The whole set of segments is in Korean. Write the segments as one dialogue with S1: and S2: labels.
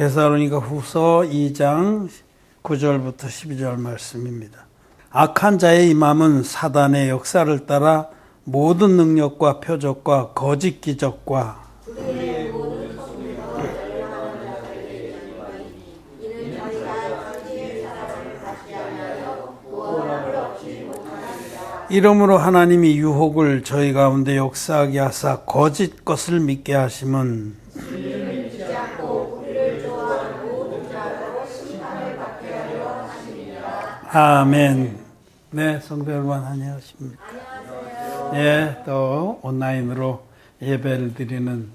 S1: 데살로니가 후서 2장 9절부터 12절 말씀입니다. 악한 자의 임함은 사단의 역사를 따라 모든 능력과 표적과 거짓 기적과 이러므로 하나님이 유혹을 저희 가운데 역사하게 하사 거짓 것을 믿게 하심은 아멘. 네, 성도 여러분 안녕하십니까? 네, 또 온라인으로 예배를 드리는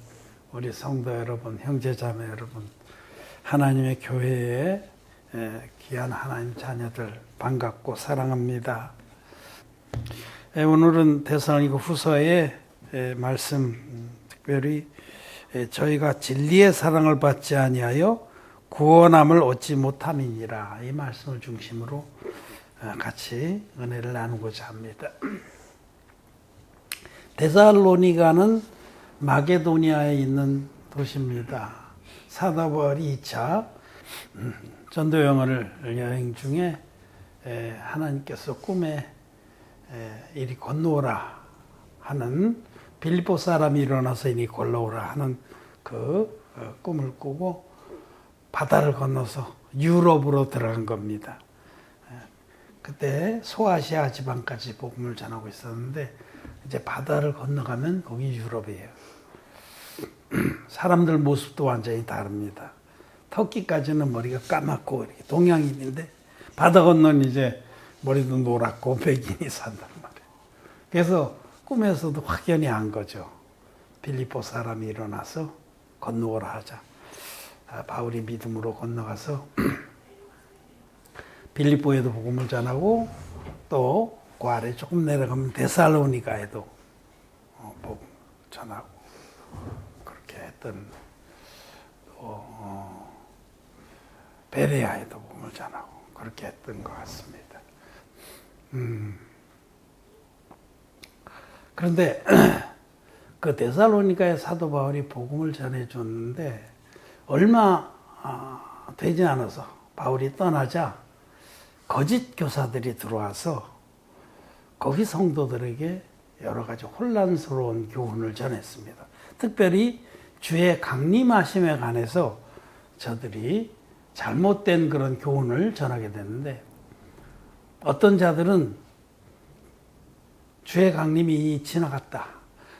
S1: 우리 성도 여러분, 형제자매 여러분, 하나님의 교회에 귀한 하나님 자녀들 반갑고 사랑합니다. 오늘은 데살로니가 후서의 말씀, 특별히 저희가 진리의 사랑을 받지 아니하여 구원함을 얻지 못함이니라, 이 말씀을 중심으로 같이 은혜를 나누고자 합니다. 데살로니가는 마게도니아에 있는 도시입니다. 사도 바울이 2차 전도 여행 중에 하나님께서 꿈에 이리 건너오라 하는, 빌립보 사람이 일어나서 이리 건너오라 하는 그 꿈을 꾸고 바다를 건너서 유럽으로 들어간 겁니다. 그때 소아시아 지방까지 복음을 전하고 있었는데 이제 바다를 건너가면 거기 유럽이에요. 사람들 모습도 완전히 다릅니다. 터키까지는 머리가 까맣고 이렇게 동양인인데 바다 건너는 이제 머리도 노랗고 백인이 산단 말이에요. 그래서 꿈에서도 확연히 안 거죠. 빌립보 사람이 일어나서 건너오라 하자. 바울이 믿음으로 건너가서 빌립보에도 복음을 전하고 또 그 아래 조금 내려가면 데살로니가에도 복음 전하고 그렇게 했던, 베레아에도 복음을 전하고 그렇게 했던 것 같습니다. 그런데 그 데살로니가의 사도 바울이 복음을 전해줬는데 얼마 되지 않아서 바울이 떠나자 거짓 교사들이 들어와서 거기 성도들에게 여러 가지 혼란스러운 교훈을 전했습니다. 특별히 주의 강림하심에 관해서 저들이 잘못된 그런 교훈을 전하게 됐는데, 어떤 자들은 주의 강림이 지나갔다,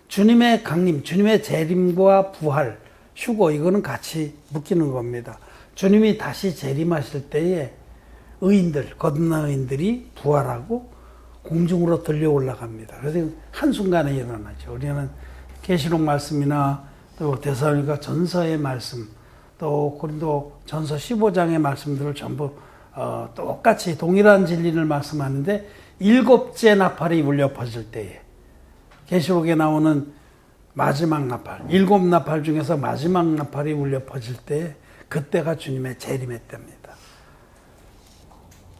S1: 주님의 강림, 주님의 재림과 부활, 휴거, 이거는 같이 묶이는 겁니다. 주님이 다시 재림하실 때에 의인들, 거듭난 의인들이 부활하고 공중으로 들려 올라갑니다. 그래서 한순간에 일어나죠. 우리는 계시록 말씀이나 또 데살로니가 전서의 말씀, 또 고린도 전서 15장의 말씀들을 전부 똑같이 동일한 진리를 말씀하는데, 7째 나팔이 울려 퍼질 때에, 계시록에 나오는 마지막 나팔, 7나팔 중에서 마지막 나팔이 울려 퍼질 때, 그때가 주님의 재림의 때입니다.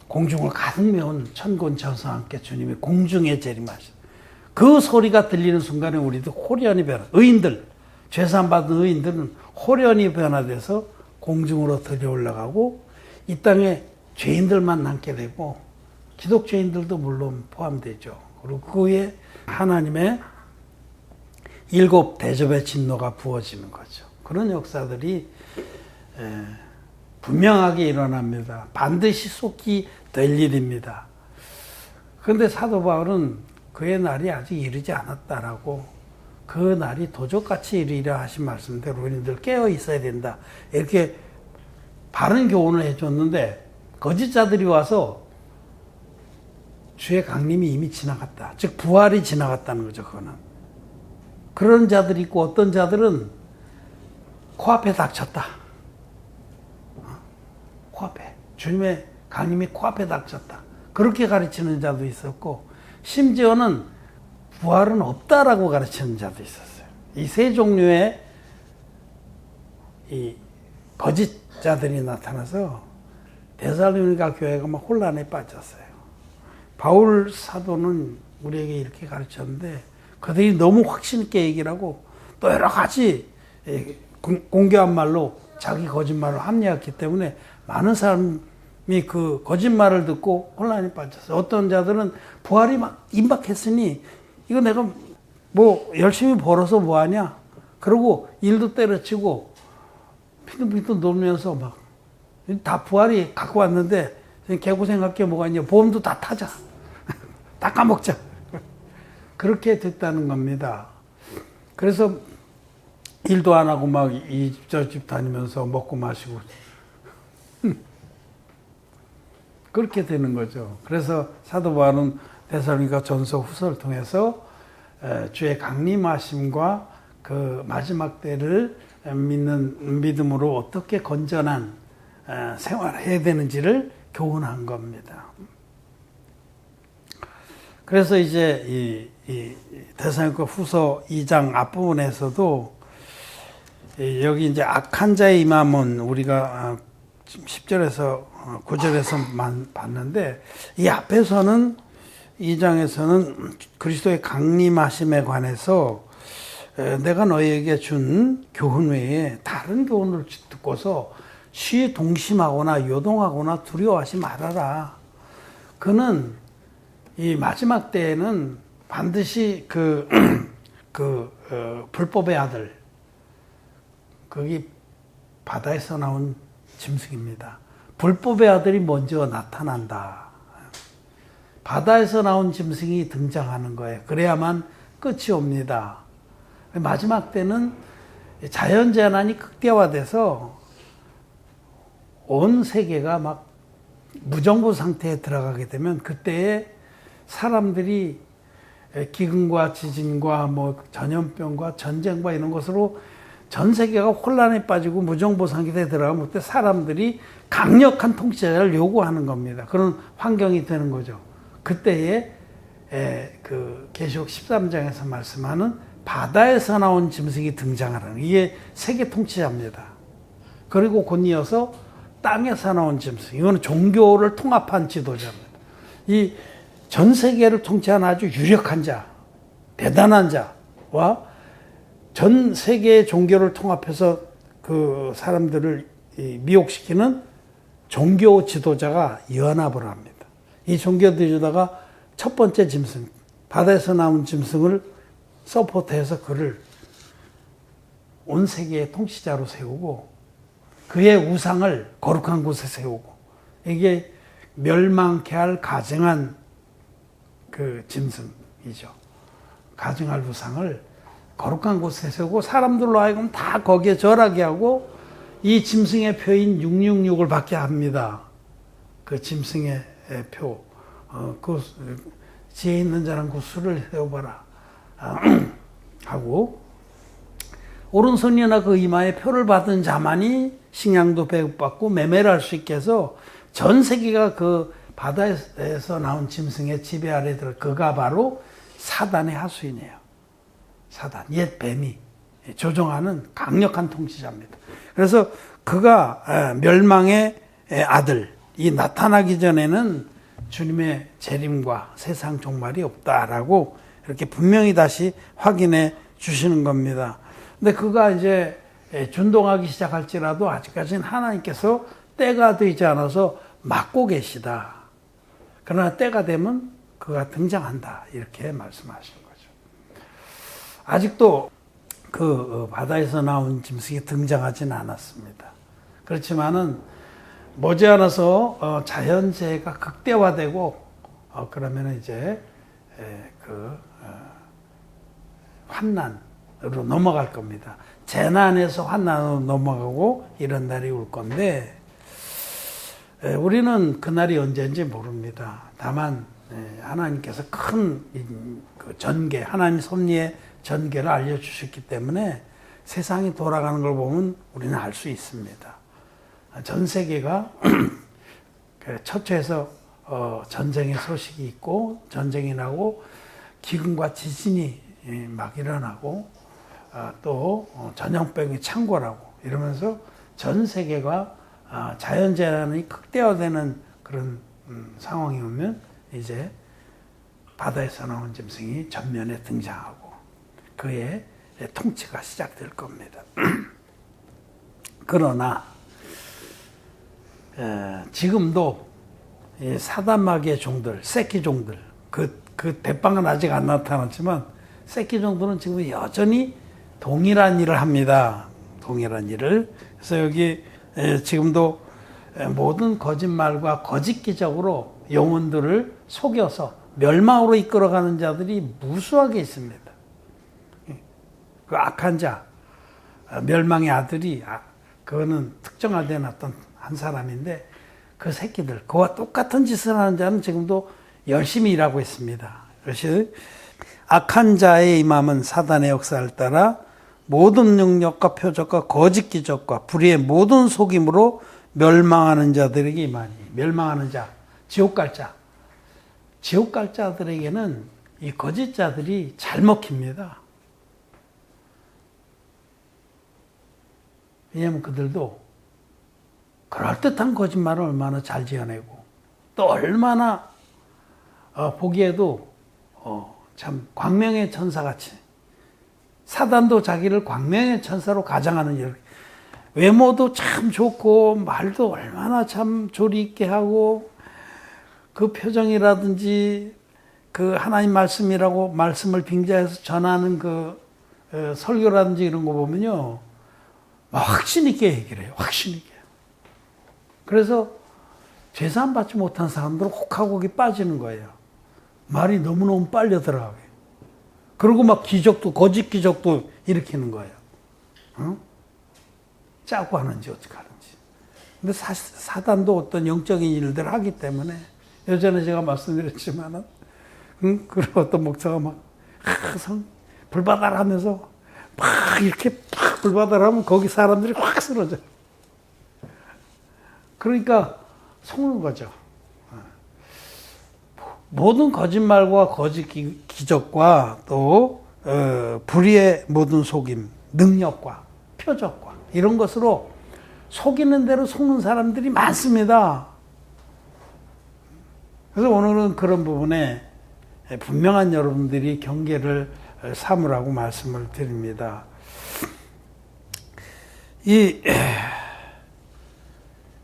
S1: 공중을 가득 메운 천군천사와 함께 주님이 공중에 재림하시다. 그 소리가 들리는 순간에 우리도 호련히 변화, 의인들, 죄산 받은 의인들은 호련히 변화돼서 공중으로 들여 올라가고, 이 땅에 죄인들만 남게 되고 기독죄인들도 물론 포함되죠. 그리고 그 후에 하나님의 7 대접의 진노가 부어지는 거죠. 그런 역사들이 분명하게 일어납니다. 반드시 속히 될 일입니다. 그런데 사도 바울은 그의 날이 아직 이르지 않았다라고, 그 날이 도적같이 이르리라 하신 말씀대로 우리들 깨어 있어야 된다, 이렇게 바른 교훈을 해줬는데, 거짓자들이 와서 주의 강림이 이미 지나갔다, 즉 부활이 지나갔다는 거죠. 그거는 그런 자들이 있고, 어떤 자들은 코앞에 닥쳤다, 코앞에 주님의 강림이 코앞에 닥쳤다, 그렇게 가르치는 자도 있었고, 심지어는 부활은 없다라고 가르치는 자도 있었어요. 이 세 종류의 이 거짓자들이 나타나서 데살로니가 교회가 막 혼란에 빠졌어요. 바울 사도는 우리에게 이렇게 가르쳤는데, 그들이 너무 확신 있게 얘기를 하고 또 여러 가지 공교한 말로 자기 거짓말을 합리화했기 때문에 많은 사람이 그 거짓말을 듣고 혼란에 빠졌어요. 어떤 자들은 부활이 막 임박했으니 이거 내가 뭐 열심히 벌어서 뭐하냐? 그러고 일도 때려치고 피둥피둥 놀면서 막 다 부활이 갖고 왔는데 개고생할 게 뭐가 있냐? 보험도 다 타자. 다 까먹자. 그렇게 됐다는 겁니다. 그래서 일도 안 하고 막 이 집 저 집 다니면서 먹고 마시고 그렇게 되는 거죠. 그래서 사도 바울은 데살로니가 전서 후서를 통해서 주의 강림하심과 그 마지막 때를 믿는 믿음으로 어떻게 건전한 생활을 해야 되는지를 교훈한 겁니다. 그래서 이제 이 데살로니가 후서 2장 앞부분에서도 여기 이제 악한 자의 임함은 우리가 10절에서 9절에서만 봤는데 이 앞에서는 2장에서는 그리스도의 강림하심에 관해서 내가 너희에게 준 교훈 외에 다른 교훈을 듣고서 시에 동심하거나 요동하거나 두려워하지 말아라. 그는 이 마지막 때에는 반드시 불법의 아들, 거기 바다에서 나온 짐승입니다. 불법의 아들이 먼저 나타난다. 바다에서 나온 짐승이 등장하는 거예요. 그래야만 끝이 옵니다. 마지막 때는 자연재난이 극대화돼서 온 세계가 막 무정부 상태에 들어가게 되면 그때에 사람들이 기근과 지진과 뭐 전염병과 전쟁과 이런 것으로 전 세계가 혼란에 빠지고 무정부 상태에 들어가면 그때 사람들이 강력한 통치자를 요구하는 겁니다. 그런 환경이 되는 거죠. 그때에 그 계시록 13장에서 말씀하는 바다에서 나온 짐승이 등장하는 이게 세계 통치자입니다. 그리고 곧 이어서 땅에서 나온 짐승, 이거는 종교를 통합한 지도자입니다. 이 전 세계를 통치하는 아주 유력한 자, 대단한 자와 전 세계의 종교를 통합해서 그 사람들을 미혹시키는 종교 지도자가 연합을 합니다. 이 종교 지도자가 첫 번째 짐승, 바다에서 나온 짐승을 서포트해서 그를 온 세계의 통치자로 세우고 그의 우상을 거룩한 곳에 세우고 이게 멸망케 할 가증한 그 짐승이죠. 가증할 우상을 거룩한 곳에 세우고 사람들로 하여금 다 거기에 절하게 하고 이 짐승의 표인 666을 받게 합니다. 그 짐승의 표, 그 지혜 있는 자는 그 수를 세워봐라 하고 오른손이나 그 이마에 표를 받은 자만이 식량도 배급받고 매매를 할 수 있게 해서 전 세계가 그 바다에서 나온 짐승의 지배 아래 들어 그가 바로 사단의 하수인이에요. 사단, 옛 뱀이 조종하는 강력한 통치자입니다. 그래서 그가 멸망의 아들이 나타나기 전에는 주님의 재림과 세상 종말이 없다라고 이렇게 분명히 다시 확인해 주시는 겁니다. 근데 그가 이제 준동하기 시작할지라도 아직까지는 하나님께서 때가 되지 않아서 막고 계시다. 그러나 때가 되면 그가 등장한다. 이렇게 말씀하시는 거죠. 아직도 그 바다에서 나온 짐승이 등장하지는 않았습니다. 그렇지만은 머지않아서 자연재해가 극대화되고 그러면 이제 환난으로 넘어갈 겁니다. 재난에서 환난으로 넘어가고 이런 날이 올 건데 우리는 그날이 언제인지 모릅니다. 다만 하나님께서 큰 전개, 하나님 섭리의 전개를 알려주셨기 때문에 세상이 돌아가는 걸 보면 우리는 알 수 있습니다. 전 세계가 처처에서 전쟁의 소식이 있고 전쟁이 나고 기근과 지진이 막 일어나고 또 전염병이 창궐하고 이러면서 전 세계가 자연재난이 극대화되는 그런 상황이 오면 이제 바다에서 나온 짐승이 전면에 등장하고 그의 통치가 시작될 겁니다. 그러나 지금도 이 사단마귀의 종들, 새끼 종들, 그 대빵은 아직 안 나타났지만 새끼 종들은 지금 여전히 동일한 일을 합니다. 동일한 일을. 그래서 여기 지금도 모든 거짓말과 거짓 기적으로 영혼들을 속여서 멸망으로 이끌어가는 자들이 무수하게 있습니다. 그 악한 자, 멸망의 아들이, 그거는 특정화된 어떤 한 사람인데 그 새끼들, 그와 똑같은 짓을 하는 자는 지금도 열심히 일하고 있습니다. 그것이 악한 자의 임함은 사단의 역사를 따라 모든 능력과 표적과 거짓 기적과 불의의 모든 속임으로 멸망하는 자들에게 임하니. 멸망하는 자, 지옥 갈 자. 지옥 갈 자들에게는 이 거짓 자들이 잘 먹힙니다. 왜냐하면 그들도 그럴듯한 거짓말을 얼마나 잘 지어내고 또 얼마나 보기에도 참 광명의 천사같이, 사단도 자기를 광명의 천사로 가장하는 일, 외모도 참 좋고 말도 얼마나 참 조리 있게 하고 그 표정이라든지 그 하나님 말씀이라고 말씀을 빙자해서 전하는 그 설교라든지 이런 거 보면요 확신 있게 얘기를 해요. 확신 있게. 그래서 죄사함 받지 못한 사람들은 혹하고 거기 빠지는 거예요. 말이 너무너무 빨려 들어가게. 그리고 막 기적도, 거짓 기적도 일으키는 거예요. 짜고 하는지 어떻게 하는지. 근데 사실 사단도 어떤 영적인 일들을 하기 때문에, 예전에 제가 말씀드렸지만은, 그리고 어떤 목사가 막 항상 불바다를 하면서 막 이렇게 팍 불바다를 하면 거기 사람들이 확 쓰러져요. 그러니까 속는 거죠. 모든 거짓말과 거짓 기적과 또 불의의 모든 속임, 능력과 표적과 이런 것으로 속이는 대로 속는 사람들이 많습니다. 그래서 오늘은 그런 부분에 분명한 여러분들이 경계를 삼으라고 말씀을 드립니다.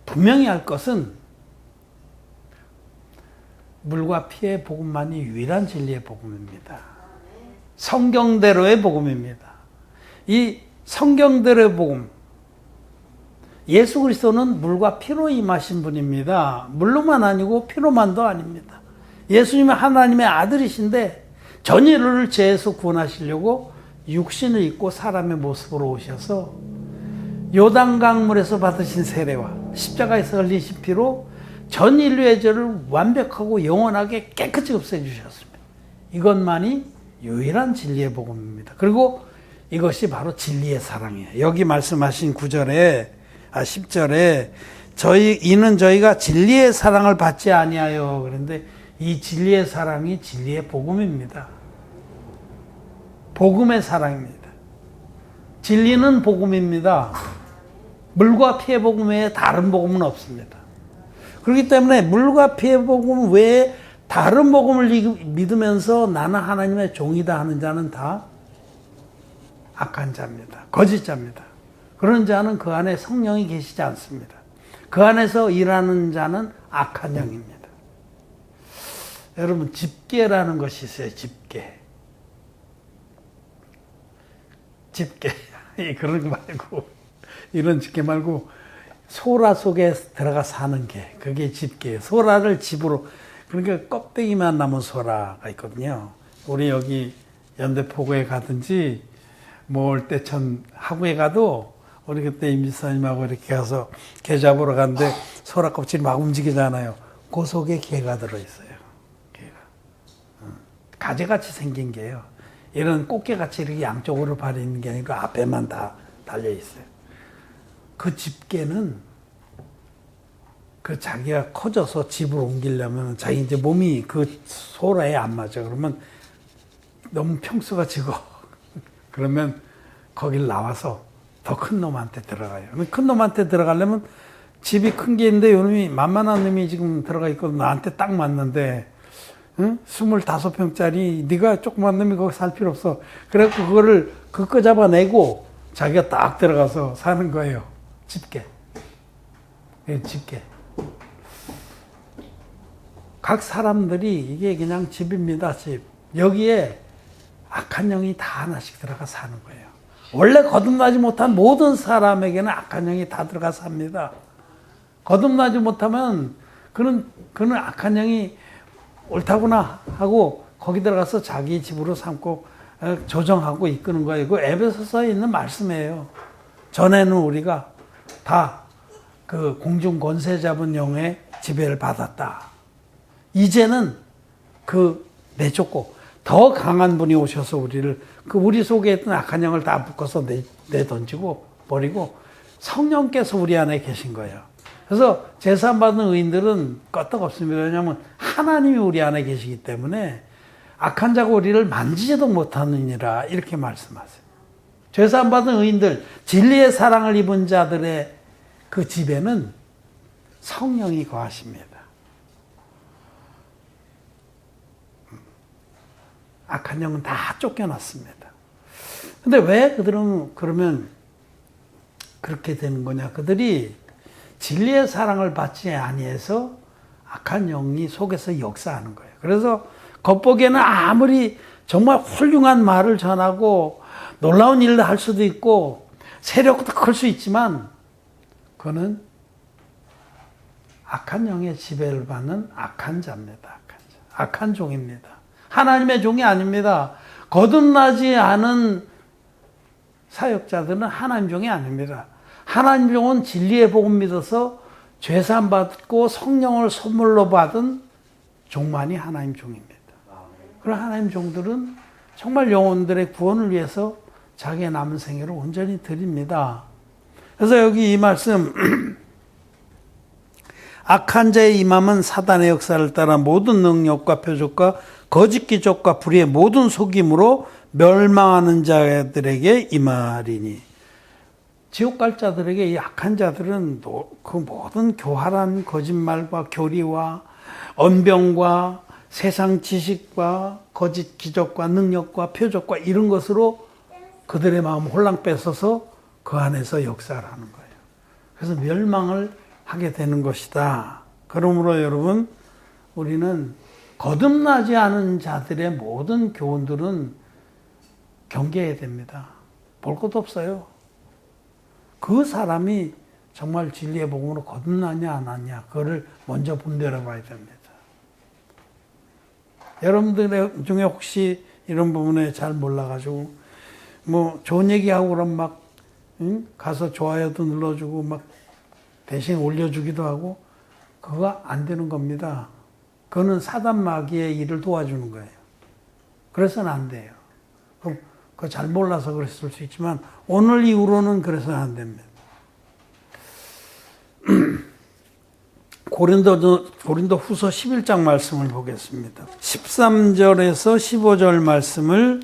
S1: 분명히 할 것은 물과 피의 복음만이 유일한 진리의 복음입니다. 성경대로의 복음입니다. 이 성경대로의 복음, 예수 그리스도는 물과 피로 임하신 분입니다. 물로만 아니고 피로만도 아닙니다. 예수님은 하나님의 아들이신데 전 인류를 죄에서 구원하시려고 육신을 입고 사람의 모습으로 오셔서 요단강물에서 받으신 세례와 십자가에서 흘리신 피로 전 인류의 죄를 완벽하고 영원하게 깨끗이 없애주셨습니다. 이것만이 유일한 진리의 복음입니다. 그리고 이것이 바로 진리의 사랑이에요. 여기 말씀하신 10절에 이는 저희가 진리의 사랑을 받지 아니하여, 그런데 이 진리의 사랑이 진리의 복음입니다. 복음의 사랑입니다. 진리는 복음입니다. 물과 피의 복음 외에 다른 복음은 없습니다. 그렇기 때문에 물과 피의 복음 외에 다른 복음을 믿으면서 나는 하나님의 종이다 하는 자는 다 악한 자입니다. 거짓자입니다. 그런 자는 그 안에 성령이 계시지 않습니다. 그 안에서 일하는 자는 악한 영입니다. 여러분, 집계라는 것이 있어요. 집계. 그런 거 말고, 이런 집계 말고 소라 속에 들어가 사는 게, 그게 집계예요. 소라를 집으로, 그러니까 껍데기만 남은 소라가 있거든요. 우리 여기 연대포구에 가든지 올 때 전 하구에 가도 우리 그때 임지사님하고 이렇게 가서 게 잡으러 갔는데 소라 껍질이 막 움직이잖아요. 그 속에 게가 들어있어요. 게가. 가재같이 생긴 게요. 이런 꽃게같이 이렇게 양쪽으로 발이 있는 게 아니고 앞에만 다 달려있어요. 그 집게는 그 자기가 커져서 집으로 옮기려면 자기 이제 몸이 그 소라에 안 맞아. 그러면 너무 평수가 적어. 그러면 거길 나와서 더 큰 놈한테 들어가요. 큰 놈한테 들어가려면 집이 큰 게 있는데 요놈이 만만한 놈이 지금 들어가 있거든. 나한테 딱 맞는데, 응? 25평짜리 네가 조그만 놈이 거기 살 필요 없어. 그래갖고 그거를 그거 잡아내고 자기가 딱 들어가서 사는 거예요. 집게. 집게. 각 사람들이 이게 그냥 집입니다, 집. 여기에 악한 영이 다 하나씩 들어가 사는 거예요. 원래 거듭나지 못한 모든 사람에게는 악한 영이 다 들어가 삽니다. 거듭나지 못하면 그는 악한 영이 옳다구나 하고 거기 들어가서 자기 집으로 삼고 조정하고 이끄는 거예요. 그 에베소서에 있는 말씀이에요. 전에는 우리가 다 그 공중 권세 잡은 영의 지배를 받았다. 이제는 그 내쫓고 더 강한 분이 오셔서 우리 속에 있던 악한 영을 다 묶어서 내던지고 버리고 성령께서 우리 안에 계신 거예요. 그래서 제사받은 의인들은 끄떡없습니다. 왜냐하면 하나님이 우리 안에 계시기 때문에 악한 자가 우리를 만지지도 못하느니라 이렇게 말씀하세요. 제사받은 의인들, 진리의 사랑을 입은 자들의 그 집에는 성령이 거하십니다. 악한 영은 다 쫓겨났습니다. 근데 왜 그들은 그러면 그렇게 되는 거냐? 그들이 진리의 사랑을 받지 아니해서 악한 영이 속에서 역사하는 거예요. 그래서 겉보기에는 아무리 정말 훌륭한 말을 전하고 놀라운 일을 할 수도 있고 세력도 클 수 있지만 그는 악한 영의 지배를 받는 악한 자입니다. 악한 종입니다. 하나님의 종이 아닙니다. 거듭나지 않은 사역자들은 하나님 종이 아닙니다. 하나님 종은 진리의 복음 믿어서 죄산 받고 성령을 선물로 받은 종만이 하나님 종입니다. 그런 하나님 종들은 정말 영혼들의 구원을 위해서 자기의 남은 생애를 온전히 드립니다. 그래서 여기 이 말씀 악한 자의 임함은 사단의 역사를 따라 모든 능력과 표적과 거짓 기적과 불의의 모든 속임으로 멸망하는 자들에게 임하리니. 지옥 갈 자들에게 이 악한 자들은 그 모든 교활한 거짓말과 교리와 언병과 세상 지식과 거짓 기적과 능력과 표적과 이런 것으로 그들의 마음 홀랑 뺏어서 그 안에서 역사를 하는 거예요. 그래서 멸망을 하게 되는 것이다. 그러므로 여러분, 우리는 거듭나지 않은 자들의 모든 교훈들은 경계해야 됩니다. 볼 것도 없어요. 그 사람이 정말 진리의 복음으로 거듭나냐 안 하냐, 그거를 먼저 분별해 봐야 됩니다. 여러분들 중에 혹시 이런 부분에 잘 몰라가지고 뭐 좋은 얘기하고 그럼 막 가서 좋아요도 눌러주고 막 대신 올려주기도 하고 그거 안 되는 겁니다. 그거는 사단 마귀의 일을 도와주는 거예요. 그래서는 안 돼요. 그럼 그거 잘 몰라서 그랬을 수 있지만 오늘 이후로는 그래서는 안 됩니다. 고린도 후서 11장 말씀을 보겠습니다. 13절에서 15절 말씀을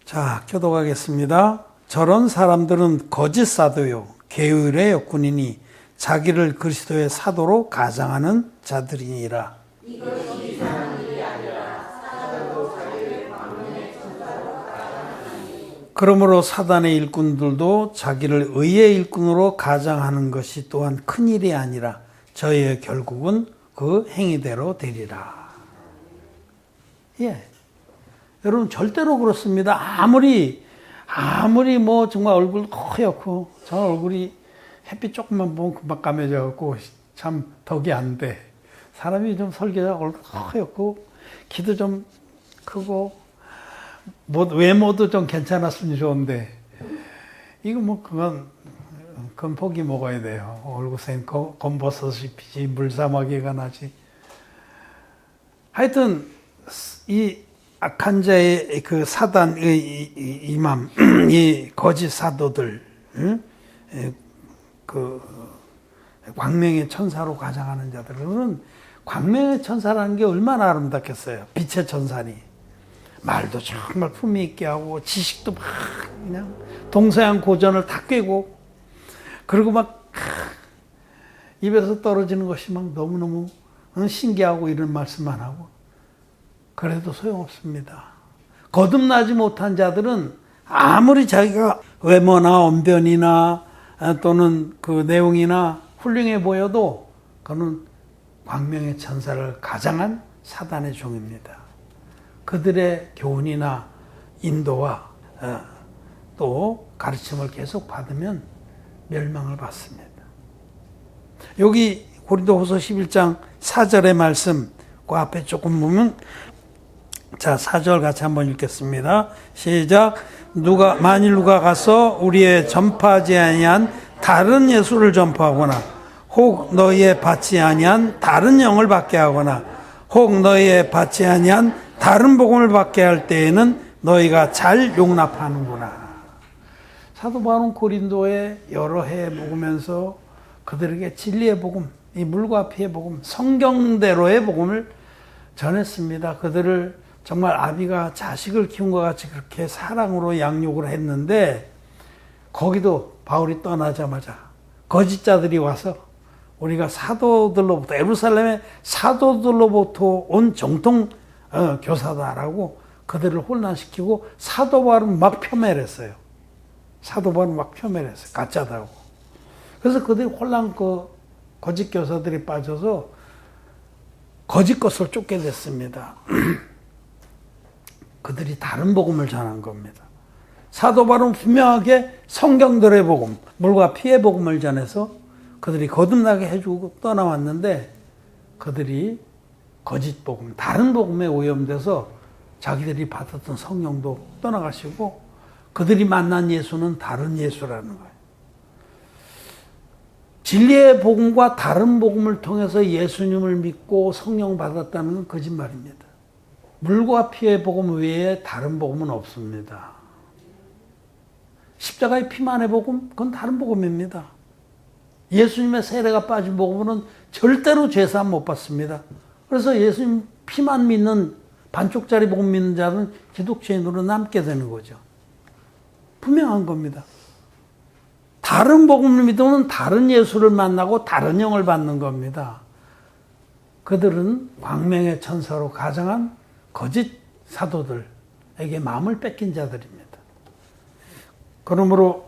S1: 자, 교독하겠습니다. 저런 사람들은 거짓 사도요, 게으르의 역군이니 자기를 그리스도의 사도로 가장하는 자들이니라.
S2: 이것이 이상한 일이 아니라 사단도 자기를 광명의 천사로 가장하니.
S1: 그러므로 사단의 일꾼들도 자기를 의의 일꾼으로 가장하는 것이 또한 큰 일이 아니라 저희의 결국은 그 행위대로 되리라. 예. 여러분 절대로 그렇습니다. 아무리 뭐 정말 얼굴 허옇고 저 얼굴이 햇빛 조금만 보면 금방 까매져 갖고 참 덕이 안 돼. 사람이 좀 설계자 얼굴 허옇고 키도 좀 크고 뭐 외모도 좀 괜찮았으면 좋은데 이거 뭐 그건 포기 먹어야 돼요. 얼굴엔 검버섯이 피지 물사마귀가 나지. 하여튼 이 악한 자의 그 사단의 임함, 이 거짓 사도들, 그 광명의 천사로 가장하는 자들은 광명의 천사라는 게 얼마나 아름답겠어요. 빛의 천사니 말도 정말 품위 있게 하고 지식도 막 그냥 동서양 고전을 다 꿰고 그리고 막 입에서 떨어지는 것이 막 너무너무 신기하고 이런 말씀만 하고 그래도 소용없습니다. 거듭나지 못한 자들은 아무리 자기가 외모나 언변이나 또는 그 내용이나 훌륭해 보여도 그는 광명의 천사를 가장한 사단의 종입니다. 그들의 교훈이나 인도와 또 가르침을 계속 받으면 멸망을 받습니다. 여기 고린도후서 11장 4절의 말씀, 그 앞에 조금 보면, 자, 4절 같이 한번 읽겠습니다. 시작. 만일 누가 가서 우리의 전파하지 아니한 다른 예수를 전파하거나 혹 너희의 받지 아니한 다른 영을 받게 하거나 혹 너희의 받지 아니한 다른 복음을 받게 할 때에는 너희가 잘 용납하는구나. 사도 바울은 고린도에 여러 해 묵으면서 그들에게 진리의 복음, 이 물과 피의 복음, 성경대로의 복음을 전했습니다. 그들을 정말 아비가 자식을 키운 것 같이 그렇게 사랑으로 양육을 했는데, 거기도 바울이 떠나자마자 거짓자들이 와서 우리가 사도들로부터, 예루살렘의 사도들로부터 온 정통 교사다라고 그들을 혼란시키고 사도 바울은 막 폄훼했어요. 사도 바울은 막 폄훼했어요. 가짜다고. 그래서 그들이 혼란, 거짓 교사들이 빠져서 거짓 것을 쫓게 됐습니다. 그들이 다른 복음을 전한 겁니다. 사도 바울은 분명하게 성경들의 복음, 물과 피의 복음을 전해서 그들이 거듭나게 해주고 떠나왔는데, 그들이 거짓 복음, 다른 복음에 오염돼서 자기들이 받았던 성령도 떠나가시고 그들이 만난 예수는 다른 예수라는 거예요. 진리의 복음과 다른 복음을 통해서 예수님을 믿고 성령 받았다는 건 거짓말입니다. 물과 피의 복음 외에 다른 복음은 없습니다. 십자가의 피만의 복음, 그건 다른 복음입니다. 예수님의 세례가 빠진 복음은 절대로 죄사함 못 받습니다. 그래서 예수님 피만 믿는, 반쪽짜리 복음 믿는 자는 기독교인으로 남게 되는 거죠. 분명한 겁니다. 다른 복음을 믿으면 다른 예수를 만나고 다른 영을 받는 겁니다. 그들은 광명의 천사로 가장한 거짓 사도들에게 마음을 뺏긴 자들입니다. 그러므로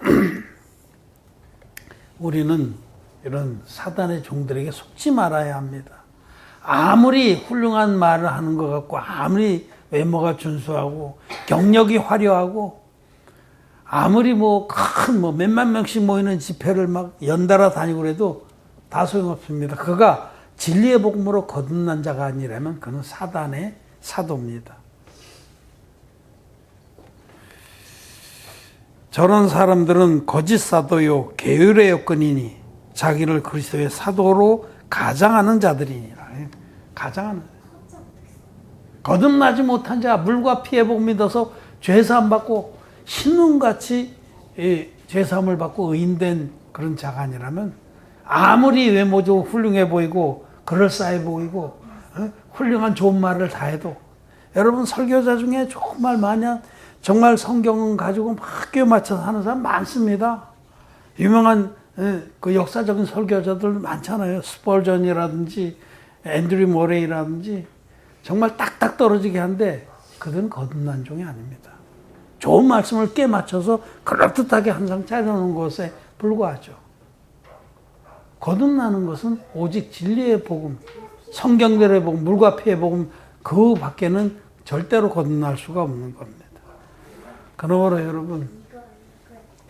S1: 우리는 이런 사단의 종들에게 속지 말아야 합니다. 아무리 훌륭한 말을 하는 것 같고, 아무리 외모가 준수하고 경력이 화려하고, 아무리 큰 몇만 명씩 모이는 집회를 막 연달아 다니고 그래도 다 소용없습니다. 그가 진리의 복음으로 거듭난 자가 아니라면 그는 사단의 사도입니다. 저런 사람들은 거짓 사도요 게으르의 여건이니 자기를 그리스도의 사도로 가장하는 자들이니라. 가장하는, 거듭나지 못한 자, 물과 피의 복음 믿어서 죄사함 받고 신눈같이 죄사함을 받고 의인된 그런 자가 아니라면, 아무리 외모도 훌륭해 보이고 그럴싸해 보이고 훌륭한 좋은 말을 다 해도, 여러분 설교자 중에 정말 정말 성경은 가지고 막 끼워 맞춰서 하는 사람 많습니다. 유명한 그 역사적인 설교자들 많잖아요. 스펄전이라든지 앤드류 모레이라든지 정말 딱딱 떨어지게 한데 그들은 거듭난 종이 아닙니다. 좋은 말씀을 끼워 맞춰서 그럴듯하게 항상 차려놓은 것에 불과하죠. 거듭나는 것은 오직 진리의 복음, 성경들의 복음, 물과 피의 복음, 그 밖에는 절대로 거듭날 수가 없는 겁니다. 그러므로 여러분,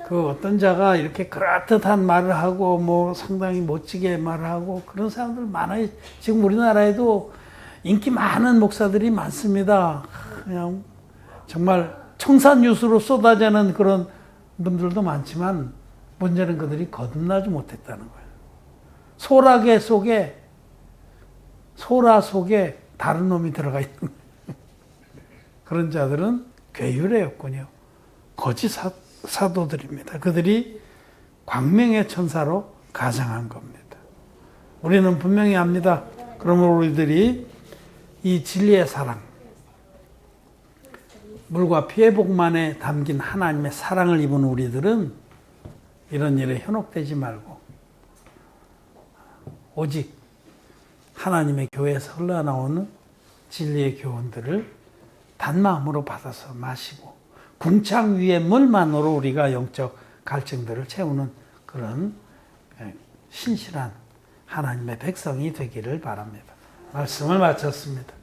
S1: 그 어떤 자가 이렇게 그럴듯한 말을 하고 상당히 멋지게 말을 하고 그런 사람들 많아요. 지금 우리나라에도 인기 많은 목사들이 많습니다. 그냥 정말 청산유수로 쏟아지는 그런 분들도 많지만 문제는 그들이 거듭나지 못했다는 거예요. 소라 속에 다른 놈이 들어가 있는 거예요. 그런 자들은 괴율의 거짓 사도들입니다. 그들이 광명의 천사로 가장한 겁니다. 우리는 분명히 압니다. 그러므로 우리들이 이 진리의 사랑, 물과 피의 복만에 담긴 하나님의 사랑을 입은 우리들은 이런 일에 현혹되지 말고 오직 하나님의 교회에서 흘러나오는 진리의 교훈들을 단마음으로 받아서 마시고 궁창 위의 물만으로 우리가 영적 갈증들을 채우는 그런 신실한 하나님의 백성이 되기를 바랍니다. 말씀을 마쳤습니다.